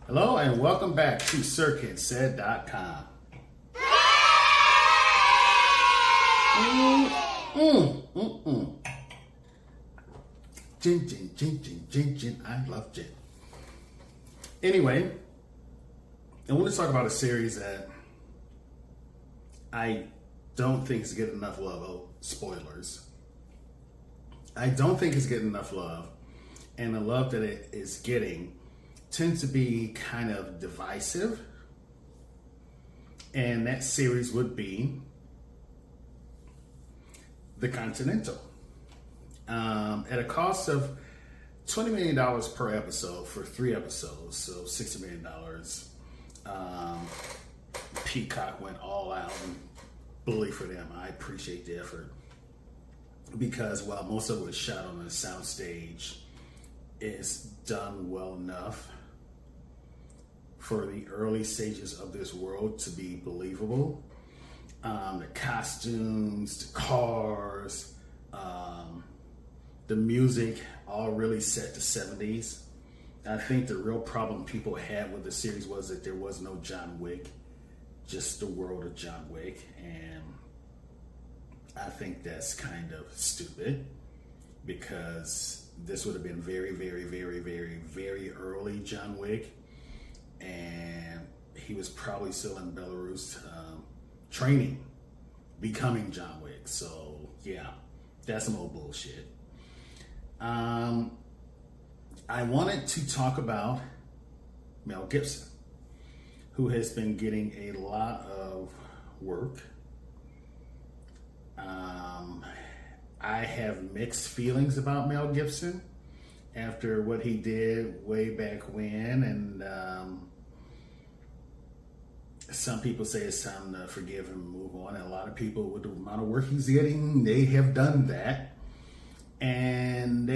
Hello and welcome back to SirKidSaid.com. Gin, I love gin. Anyway, I want to talk about a series that I don't think is getting enough love. Oh, spoilers. I don't think it's getting enough love, and the love that it is getting tends to be kind of divisive, and that series would be The Continental. At a cost of $20 million per episode for 3 episodes, so $60 million. Peacock went all out, and bully for them. I appreciate the effort, because while most of it was shot on a soundstage, it's done well enough for the early stages of this world to be believable. The costumes, the cars, the music, all really set to 70s. I think the real problem people had with the series was that there was no John Wick, just the world of John Wick, and I think that's kind of stupid, because this would have been very, very, very, very, very early John Wick, and he was probably still in Belarus training, becoming John Wick. So yeah, that's some old bullshit. I wanted to talk about Mel Gibson, who has been getting a lot of work. I have mixed feelings about Mel Gibson after what he did way back when, and some people say it's time to forgive him and move on, and a lot of people, with the amount of work he's getting, they have done that. And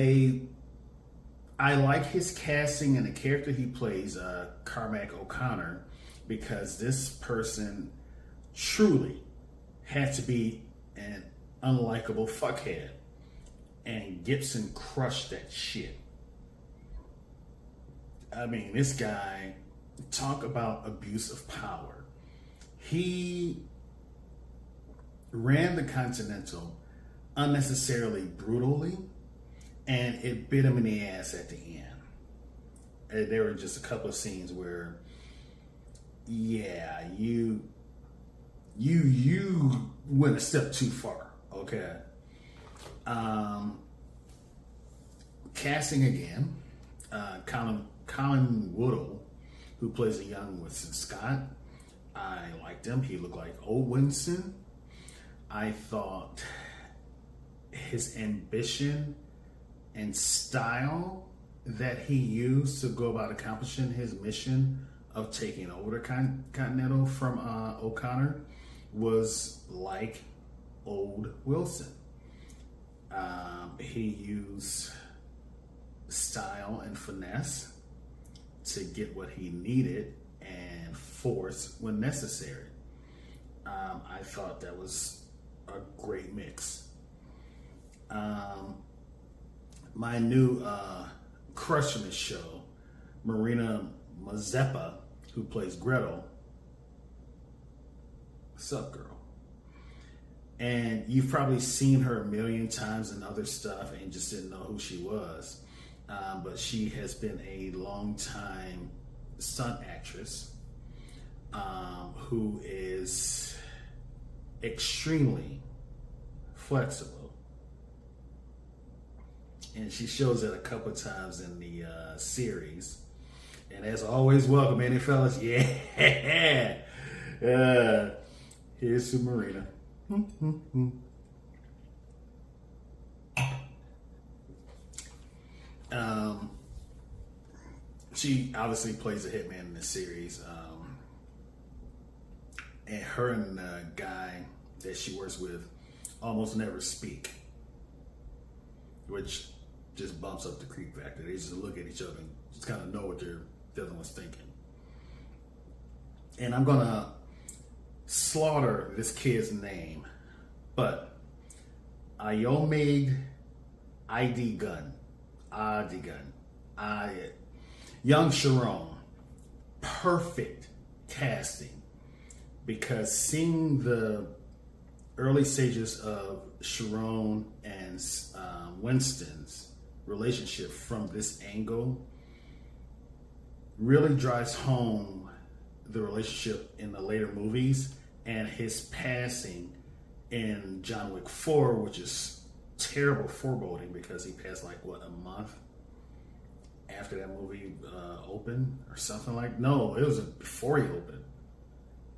I like his casting and the character he plays, Cormac O'Connor, because this person truly had to be an unlikable fuckhead, and Gibson crushed that shit. I mean, this guy, talk about abuse of power. He ran the Continental unnecessarily brutally, and it bit him in the ass at the end. And there were just a couple of scenes where, yeah, you went a step too far. Okay. Casting again, Colin Woodall, who plays a young Winston Scott. I liked him. He looked like old Winston. I thought his ambition and style that he used to go about accomplishing his mission of taking over the Continental from O'Connor was like old Wilson. He used style and finesse to get what he needed, and force when necessary. I thought that was a great mix. My new crush in the show, Marina Mazeppa, who plays Gretel. What's up, girl? And you've probably seen her a million times in other stuff and just didn't know who she was. But she has been a long time stunt actress who is extremely flexible. And she shows it a couple of times in the series. And as always, welcome, any fellas. Yeah. Here's to Marina. She obviously plays a hitman in this series. And her and the guy that she works with almost never speak, which just bumps up the creep factor. They just look at each other and just kind of know what the other one's thinking. And I'm gonna slaughter this kid's name, but Ayomade Adigun, young Sharon. perfect casting, because seeing the early stages of Sharon and Winston's relationship from this angle really drives home the relationship in the later movies, and his passing in John Wick 4, which is terrible foreboding because he passed like what, a month after that movie opened or something like. No, it was before he opened.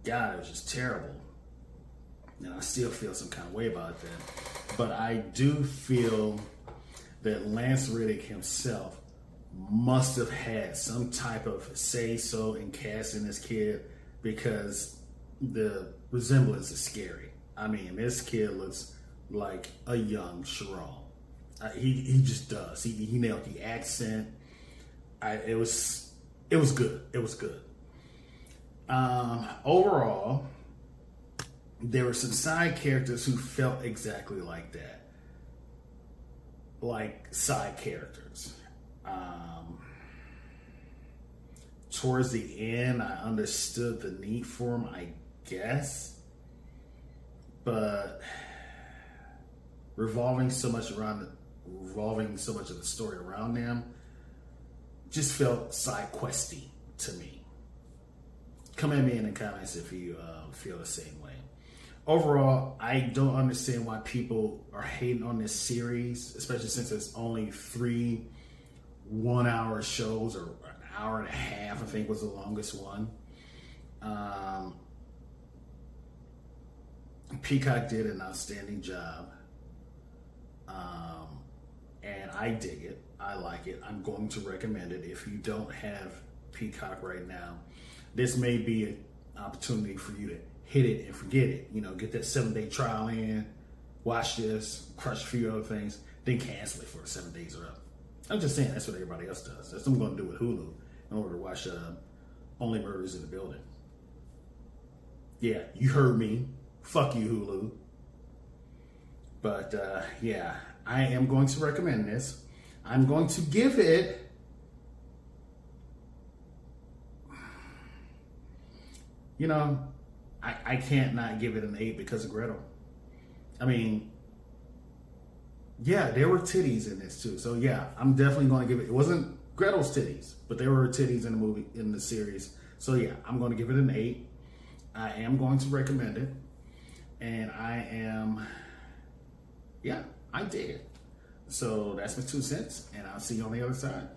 God, it was just terrible. And I still feel some kind of way about that. But I do feel that Lance Reddick himself must have had some type of say-so in casting this kid, because the resemblance is scary. I mean, this kid looks like a young Sharon. He just does. He nailed the accent. It was good. It was good. Overall, there were some side characters who felt exactly like that, like side characters. Towards the end, I understood the need for them, I guess, but revolving so much of the story around them just felt side questy to me. Come at me in the comments if you feel the same way. Overall, I don't understand why people are hating on this series, especially since it's only 3 1-hour shows, or an hour and a half, I think was the longest one. Peacock did an outstanding job. And I dig it. I like it. I'm going to recommend it. If you don't have Peacock right now, this may be an opportunity for you to hit it and forget it. You know, get that 7-day trial in, watch this, crush a few other things, then cancel it for the 7 days are up. I'm just saying that's what everybody else does. That's what I'm going to do with Hulu in order to watch Only Murders in the Building. Yeah, you heard me. Fuck you, Hulu. But yeah, I am going to recommend this. I'm going to give it I can't not give it an 8 because of Gretel. I mean, yeah, there were titties in this too. So yeah, I'm definitely going to give it. It wasn't Gretel's titties, but there were titties in the movie, in the series. So yeah, I'm going to give it an 8. I am going to recommend it, and I did. So that's my 2 cents, and I'll see you on the other side.